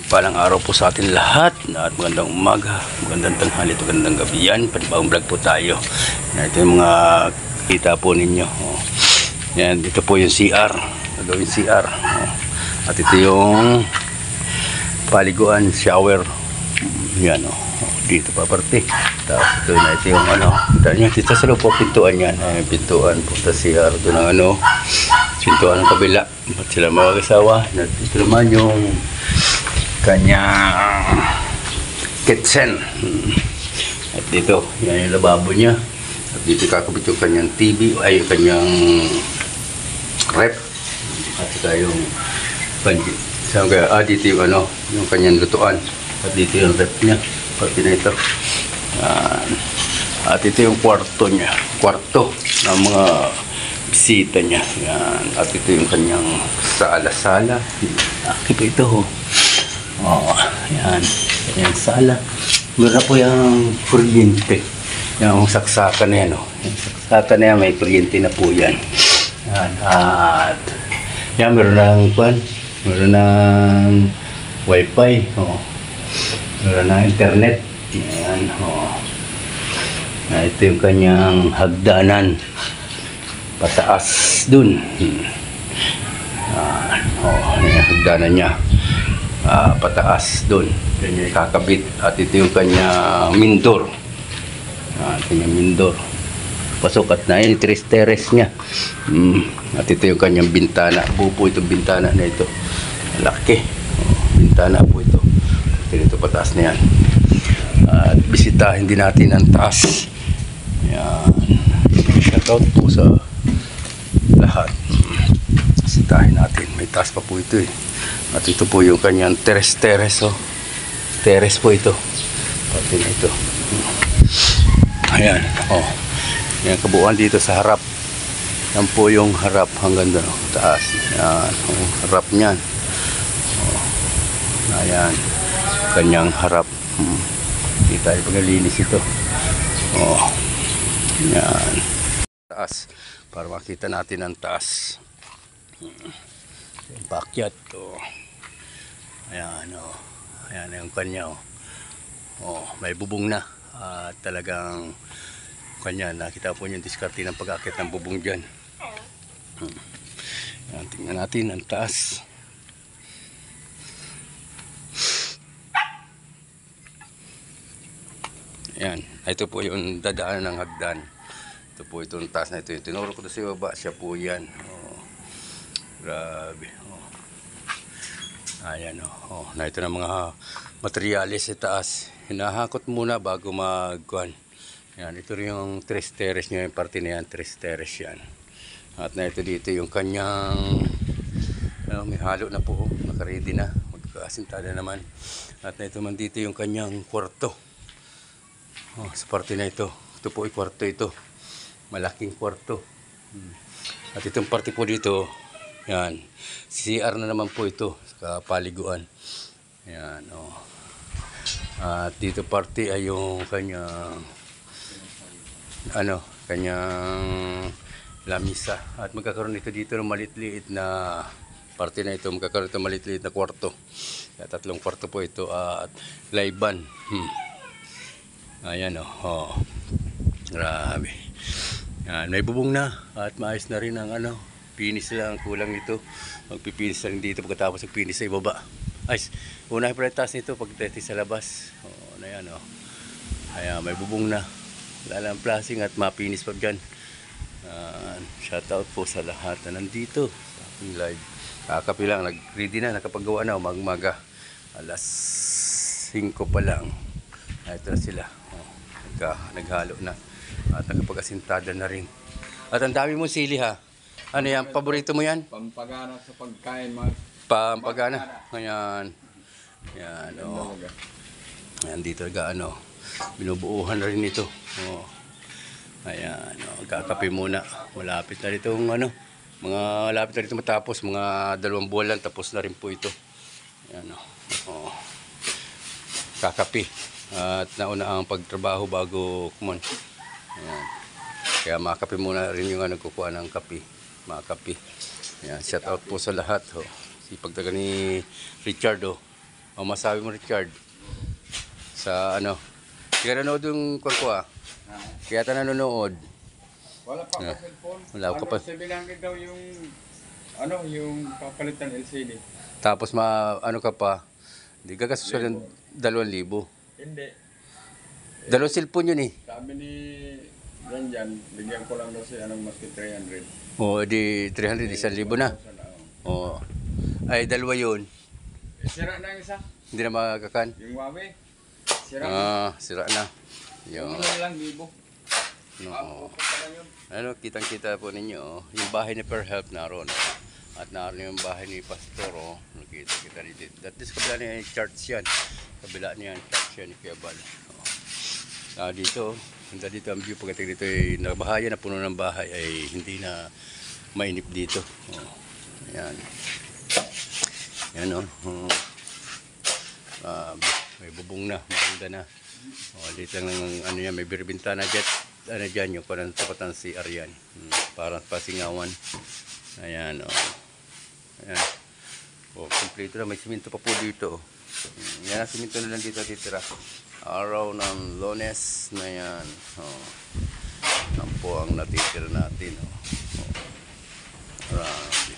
Mapagpalang araw po sa atin lahat at magandang umaga, magandang tanghali, magandang gabi yan. Panibagong vlog po tayo. Yan, ito yung mga kita po ninyo. Yan, dito po yung CR. Gagawin CR. At ito yung paliguan, shower. Yan o. Dito pa parte. Tapos ito na ito yung ano. Dito sa loob po pintuan yan. Pintuan po sa CR. Ito ng ano. Pintuan ng kabila. Ba't sila mag-asawa? Ito naman yung kanyang kitchen. At dito, yan yung lababo niya. At dito kakabit yung kanyang TV, ay yung kanyang rep. At saka yung dito yung ano, yung kanyang lutuan. At dito yung rep niya. Pati na ito. At ito yung kwarto niya. Kwarto ng mga bisita niya. Yan. At ito yung kanyang sala-sala. Akip ito. Yan. Yan sala. Meron po yung kuryente. Yung saksakan na yan. Yung saksakan na yan, may kuryente na po yan. Yan. At yan, meron ng meron ng wifi. Meron ng internet. Yan. Ito yung kanyang hagdanan. Pataas dun. Yan yung hagdanan niya. Pataas doon. Yan yung kakabit. At ito yung kanya mindor. Ito yung mindor. Pasok at na yun. Teres niya. At ito yung kanyang bintana. Buo po itong bintana na ito. Laki. Bintana po ito. Ito pataas na yan. At bisitahin din natin ang taas. Yan. Shoutout po sa lahat. Bisitahin natin. May taas pa po ito eh. At ito po yung kanyang teres. Teres po ito. Pati na ito. Ayan. Yan kabuuan dito sa harap. Yan po yung harap hanggang doon. Taas. Yan. Harap niyan. Ayan. Kanyang harap. Hindi tayo paglinis ito. Yan. Taas. Para makita natin ang taas. Yung pakyat. Ayan, ayan yung kanya. May bubong na. Talagang kanya, nakita po yung diskarte ng pag-akit ng bubong dyan. Ayan, tingnan natin ang taas. Ayan, ito po yung dadaan ng hagdan. Ito po itong taas na ito. Yung tinuro ko na sa baba, siya po yan. Grabe. Ayan na ito na mga materyales sa taas. Hinahakot muna bago magkuhan. Yan, ito rin yung tres terrace nyo. Yung parte na yan, tres terrace yan. At na ito dito yung kanyang may halo na po. Nakaready na. Magkakasintada naman. At na ito man dito yung kanyang kwarto. Sa parte na ito. Ito po ay kwarto ito. Malaking kwarto. At itong parte po dito, yan. CR na naman po ito sa paliguan. Yan, At dito parte ay yung kanyang kanyang lamisa. At magkakaroon ito dito ng maliit-liit na parte na ito. Magkakaroon ito maliit-liit na kwarto. Tatlong kwarto po ito at layban. Ayan grabe. Yan, may bubong na at maayos na rin ang pinis lang, kulang ito. Magpipinis lang dito pagkatapos magpinis sa ibaba. Ayos, unahin pa rin taas nito pagdating sa labas. Ayan Ayan, may bubong na. Wala lang plasing at mapinis pa dyan. Shoutout po sa lahat na nandito sa aking live. Kakapi lang, nag-ready na, nakapagawa na, magmaga. Alas 5 pa lang. Ito na sila. Naghalo na. At nakapag-asintada na rin. At ang dami mong sili ha. Ano yan? Paborito mo yan? Pampagana sa pagkain. Pampagana. Ayan. Ayan, Ayan, dito binubuuhan na rin ito. Ayan, kakape muna. Malapit na dito malapit na dito matapos. Mga 2 buwan lang, tapos na rin po ito. Ayan, kakape. At nauna ang pagtrabaho bago kumon. Ayan. Kaya makape muna rin yung nagkukuha ng kape. Makape. Ayan, shout out po sa lahat. Sipag taga ni Richard. O masabi mo, Richard, sa ano? Kaya nanonood yung ko Kaya ta nanonood. Wala pa Ah, ako cellphone. wala ka pa. 700 daw yung yung papalitan LCD. Tapos ano ka pa? Hindi ka gastos ka ng 2,000. Hindi. Dalawang cellphone yun eh. Sabi ni Janjan, bigyan ko lang daw si maski 300. O di 300, 1,000 na. O. Ay, dalawa yun. Sira na yung isa. Hindi na makakakan. Yung Huawei. Sira na. Sira na. Yung, Lang libo. no. Ano, kitang-kita po ninyo, yung bahay ni Per-Help naroon. At naroon yung bahay ni Pastor, nakita kita dito. That is kabila niya yung church yan. Kabila niya yung church yan ni Kiabal. Dito, handa dito ang view pagdating dito ay nabahaya na puno ng bahay ay hindi na mainip dito. Ayan. Ayan may bubong na, maganda na. Dito lang ano yan, may birbintana dyan. Ano dyan yung parang tapatan si Arian. Parang pasingawan. Ayan Ayan. Kompleto na, may simento pa po dito. Yan, simento na lang dito titira. Araw ng Lunes na yan. Yan po ang natitira natin. Marami.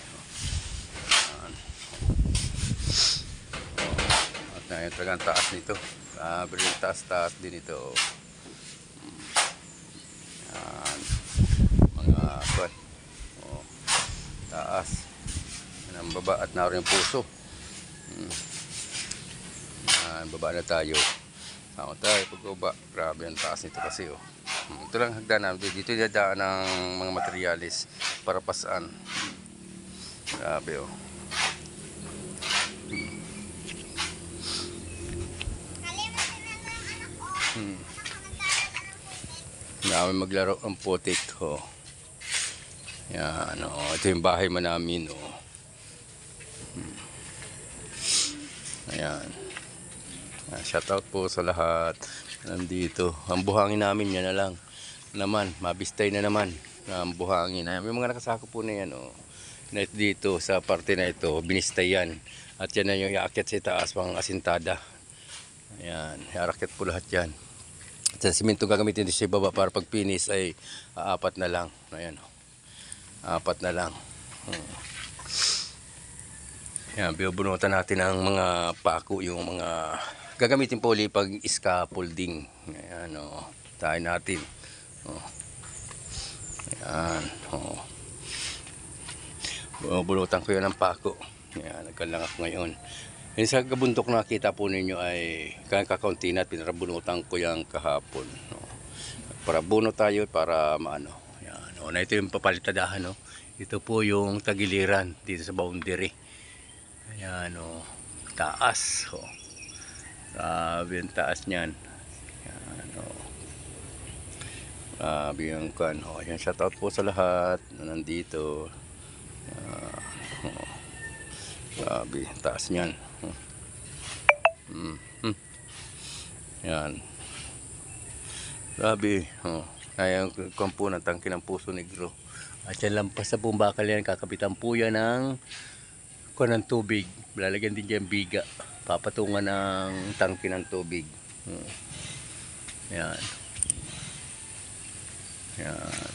At na yung talagang taas nito. Pero yung taas din ito. Yan. Mga kwan. Taas. Yan ang baba at naroon yung puso. Yan, baba na tayo. Ako tayo pagbaba. Grabe ang taas nito kasi ito lang hagdan namin. Dito dadaan ng mga materialis para pasaan. Grabe Namin maglaro ang putik Yan ito yung bahay man namin Ayan. Shout out po sa lahat nandito. Ang buhangin namin yan na lang naman, mabistay na naman ang buhangin. Ayan, may mga nakasako po na yan na dito sa parte na ito, binistay yan. At yan na yung iakyat sa taas pang asintada. Ayan, iakyat po lahat yan. At sa simento gagamitin dito sa baba para pag finish ay apat na lang. Ayan apat na lang. Yan, binubunutan natin ang mga pako, yung mga gagamitin po ulit pag scaffolding. Ayan tayo natin. Ayan bunutan ko yun ng pako. Ayan, nagkalang ako ngayon. Yung sa kabundok nakita po ninyo ay kakaunti na at pinarabunutan ko yung kahapon. Para buno tayo para maano. Ayan, na ito yung papalitadahan. Ito po yung tagiliran dito sa boundary. Ayan taas grabe yung taas niyan. Ayan grabe yung kan. Ayan, shoutout po sa lahat na nandito. Grabe taas niyan. Ayan grabe ayan kung po ng tangke ng Puso Negro. At yan lampas sa bumbakal yan, kakapitan po yan ng ng tubig. Lalagyan din dyan biga. Papatungan ng tangke ng tubig. Yan. Yan.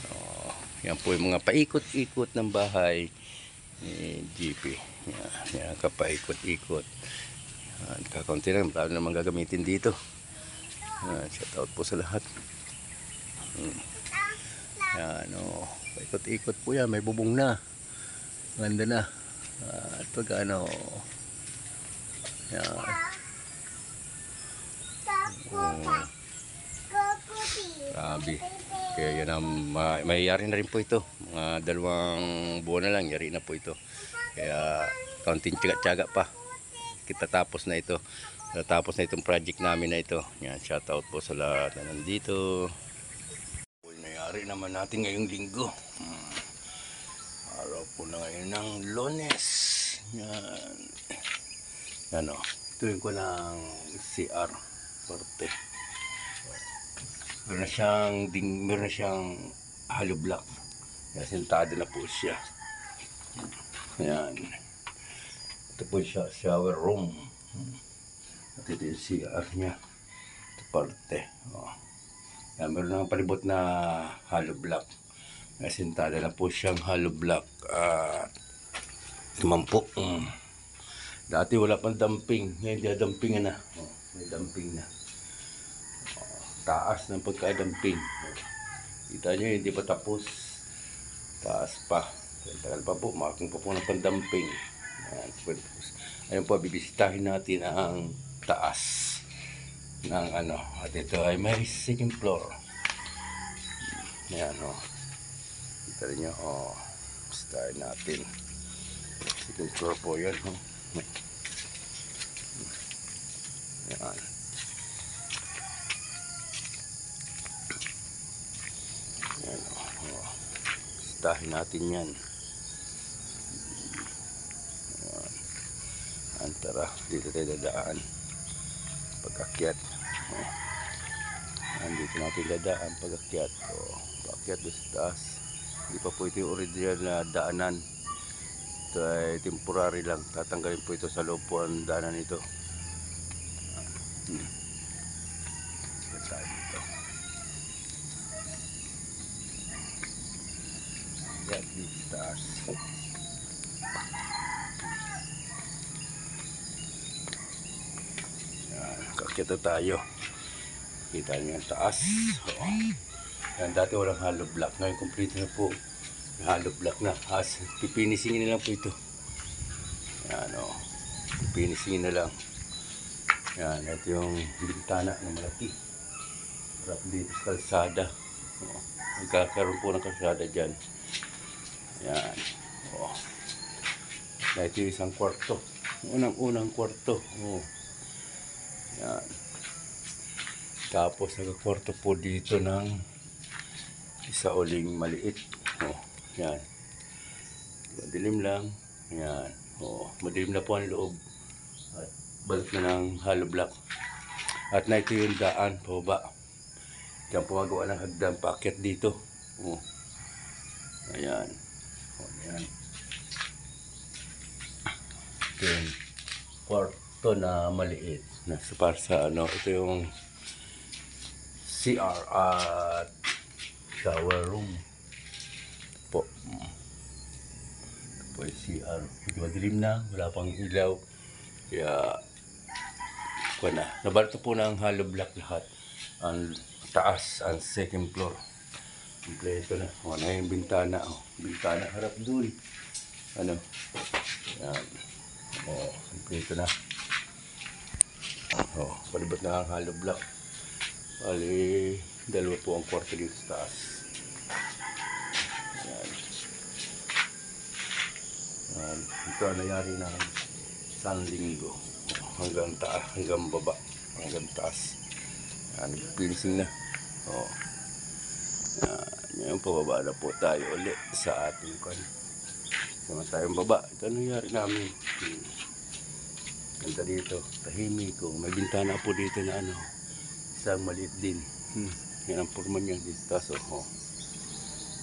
Yan po yung mga paikot-ikot ng bahay ni GP. Yan. Yan kapaikot-ikot. Yan. Kakaunti lang. Marami naman gagamitin dito. Yan. Shout out po sa lahat. Yan. Paikot-ikot po yan. May bubong na. Ganda na. At pag yan grabe kaya yan ang mayayari na rin po ito, mga 2 buwan na lang yari na po ito, kaya kaunting tiyaga pa kita tapos na ito, tapos na itong project namin na ito. Yan, shout out po sa lahat na nandito. Nayari naman natin ngayong linggo. Araw po na ngayon ng Lunes. Yan. Yan tuwing ko ng CR parte. Meron na siyang hollow block. Yan, sentado na po siya. Yan. Ito po siya, shower room. Ito yung CR niya. Ito parte. Oh. Yan, meron ng palibot na hollow block. Nasintada na po siyang hollow block. Naman po. Dati wala pang dumping. Ngayon dadampingan na. Oh, may dumping na. Oh, taas ng pagka-dumping. Kita nyo, hindi pa tapos. Taas pa. Tagal pa po. Makakong pa po ng pang-dumping. Ayun po, bibisitahin natin ang taas ng ano. At ito ay may second floor. Ayan, o. Kita rin nyo, o. Bibisitahin natin. Second floor po yan, o. Ayan. Ayan, o. Bibisitahin natin yan. Tara, dito tayo dadaan pag-akyat. Dito natin dadaan pag-akyat. Pag-akyat doon sa taas. Hindi pa po ito yung original na daanan. Ito ay temporary lang. Tatanggalin po ito sa loob po ang daanan ito. Dito tayo dito. Yan, dito sa taas. Kakita tayo. Kita nyo yung taas. Yan, dati walang hollow block. Ngayon, complete na po. Hollow block na. Pipinisingin na lang po ito. Yan, o. Pipinisingin na lang. Yan, ito yung bintana na malaki. Harap dito sa kalsada. Magkakaroon po ng kalsada dyan. Yan. O. Ito yung isang kwarto. Unang kwarto. O. Yan. Tapos nagkakwarto po dito ng isa uling maliit. Oh, yan. Madilim lang. Yan. Oh, madilim na po ang loob. At balik na ng hollow block. At na ito yung daan pababa. Diyan po magawa ng hagdan paakyat dito. Oh. Ayan. Oh, ayan. Ito yung kwarto na maliit. Nasa para sa ano, ito yung CR at shower room po. Ito po yung CR. Medyo madilim na, wala pang ilaw. Kaya nabalto po ng hollow block lahat. Ang taas, ang second floor. Kompleto na. Ano yung bintana? Oh, bintana harap dun. Ano? Yan. Oh, kompleto na. Oh, palibot na ang hollow block. Bali, dalawa po ang kwarto dito sa taas. Ayan. Ayan. Ito ang nangyari na isang linggo. Hanggang taas, hanggang baba, hanggang taas. Ayan, finishing na. Oh. Ngayon pababa na po tayo ulit sa ating kwan. Sama tayong baba. Ito ang nangyari namin. Ganda dito, tahimik ko. May bintana po dito na ano, isang maliit din. Yan ang forma niya dito sa taas. Oh.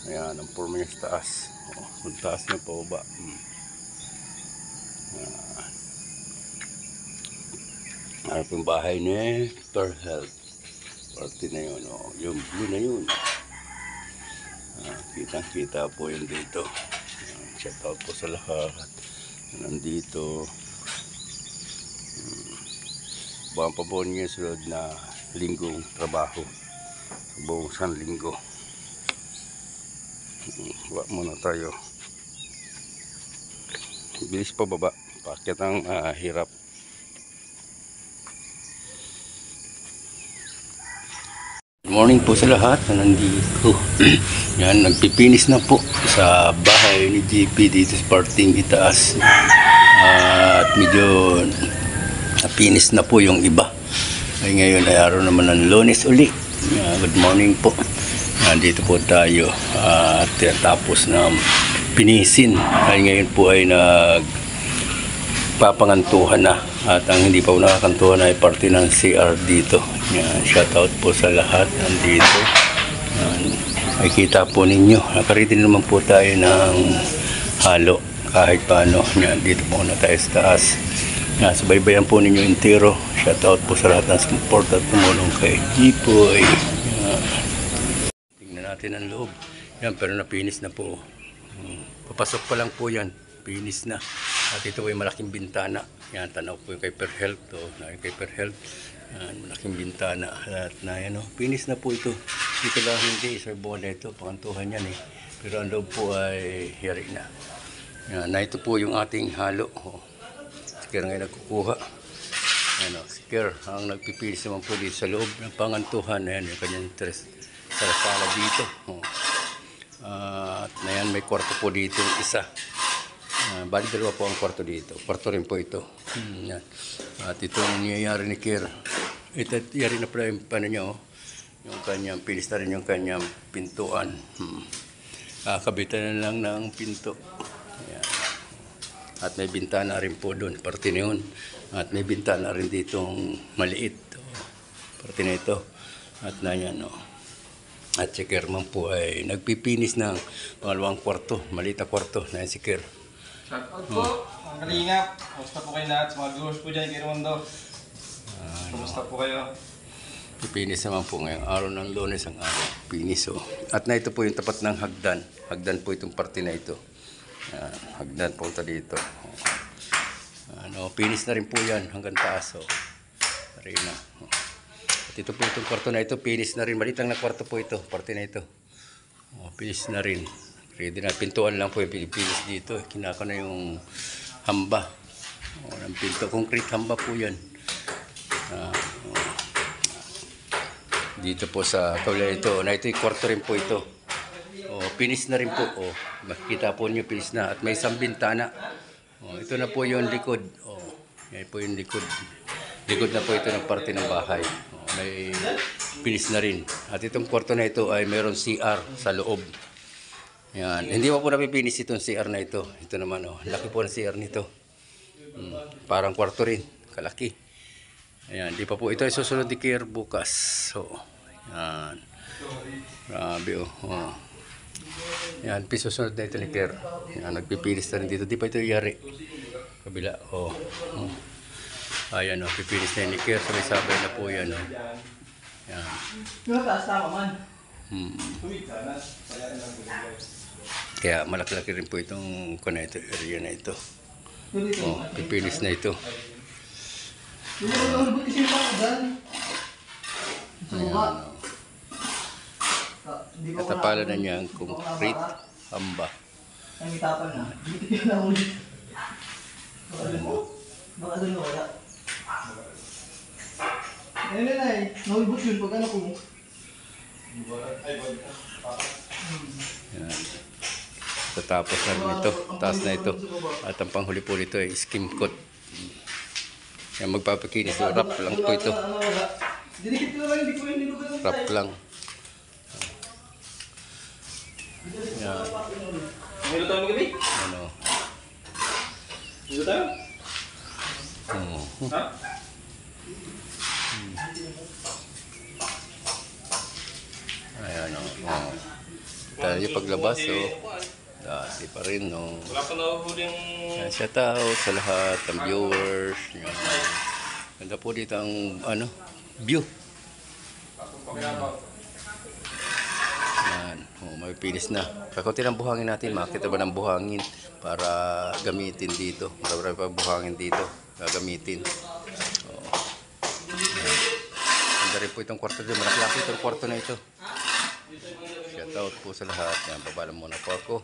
Ayan ang forma niya sa taas. Oh, ang taas niya pababa. Ano po yung bahay niya? Per Health. Party na yun. Oh. Yung blue na yun. Kitang-kita po yun dito. Shout out po sa lahat. Nandito. Buwan pa po niya sunod na linggong trabaho. Buong isang linggo. Buwa muna tayo. Bilis pa baba. Pakyat ang hirap. Good morning po sa lahat na nandito. Yan, nagpipinis na po sa bahay ni GP dito sa parting itaas. At medyo napinis na po yung iba. Ay ngayon ay araw naman ng Lunes uli. Good morning po. Nandito po tayo at tapos na pinisin. Ay ngayon po ay nagpapangantuhan na. At ang hindi pa nakakantuhan ay parte ng CR dito. Shoutout po sa lahat nandito. Ay kita po ninyo. Nakaritin naman po tayo ng halo kahit paano. Dito po na tayo sa taas. Subaybayan po ninyo entero. Shoutout po sa lahat ng support at tumulong kay Jipoy. Yan. Tingnan natin ang loob. Yan, pero napinis na po. Papasok pa lang po yan. Pinis na. At ito po yung malaking bintana. Yan, tanaw po yung kay Perhealth. Kay Perhealth. Yan, malaking bintana. At na yan, pinis na po ito. Dito lang hindi. Sa buwan na ito. Pakantuhan yan eh. Pero ang loob po ay yari na. Yan, na ito po yung ating halo. Sikir ngayon nagkukuha. Ano, sikir ang nagpipilis naman po dito sa loob ng pangantuhan. Ayan, yung kanyang interest sa sala dito. At na yan, may kwarto po dito yung isa. Bali dalawa po ang kwarto dito. Kwarto rin po ito. Yan. At itong nangyayari ni Kir. Ito, yari na pala yung paano niya, yung kanyang, pilis na rin yung kanyang pintuan. Kabitan na lang ng pinto. Yan. At may bintana rin po doon, parte na yun. At may bintana rin ditong maliit. Parte na ito. At na yan, At si Kerman po ay nagpipinis ng pangalawang kwarto, maliit na kwarto na yan si Ker. Shoutout po, mga kalingap. Kamusta po kayo lahat? Sa mga viewers po dyan, Kirondo. Kamusta po kayo? Pipinis naman po ngayong araw ng Lunes ang araw. Pinis At na ito po yung tapat ng hagdan. Hagdan po itong parte na ito. Hagdan po ito dito. Pinis na rin po yan hanggang taas. Arena. At ito po itong kwarto na ito. Pinis na rin. Malitang na kwarto po ito. Parte na ito. Pinis na rin. Ready na. Pintuan lang po yung pinis dito. Kinaka na yung hamba. Ng pinto. Concrete hamba po yan. Dito po sa kabila ito. Na ito yung kwarto rin po ito. Pinis na rin po. Makikita po niyo pinis na. At may isang bintana. Ito na po yung likod. Yan po yung likod. Likod na po ito ng parte ng bahay. May pinis na rin. At itong kwarto na ito ay mayroon CR sa loob. Yan. Hindi pa po napipinis itong CR na ito. Ito naman, laki po ng CR nito. Parang kwarto rin. Kalaki. Ayan. Di pa po. Ito ay susunod ni Kier bukas. Yan. Grabe, Yan. Susunod na ito ni Kier. Yan. Nagpipinis na rin dito. Di pa ito yari. Kabila. Ayan, pipinis na ni Kier. So, may sabay na po yan, Yan. Kaya malaki-laki rin po itong area na ito. Pipinis na ito. Ayan, Katapalan na niya ang concrete hamba. Ang itapal na. Dito na ulit. Baka doon wala. Ayun na nahulbot yun pag ano kung. Yan. Tatapos na ito. Taas na ito. At ang panghuli po nito ay skim coat. Yan, magpapakinis. Wrap lang po ito. Wrap lang. Yan. Dito tayo magabi? Dito tayo? Ha? Ayan, tayo paglabas, dati pa rin, Wala pa nahuhuling... shout out sa lahat ng viewers. Yan. Ganda po dito ang, view. Yan, may pinis na. Kakunti ng buhangin natin, makita ba ng buhangin para gamitin dito. Marami pa buhangin dito, gagamitin. Ganda rin po itong kwarto dito. Malaki itong kwarto na ito. Shout out po sa lahat. Yan, babalan muna po ako.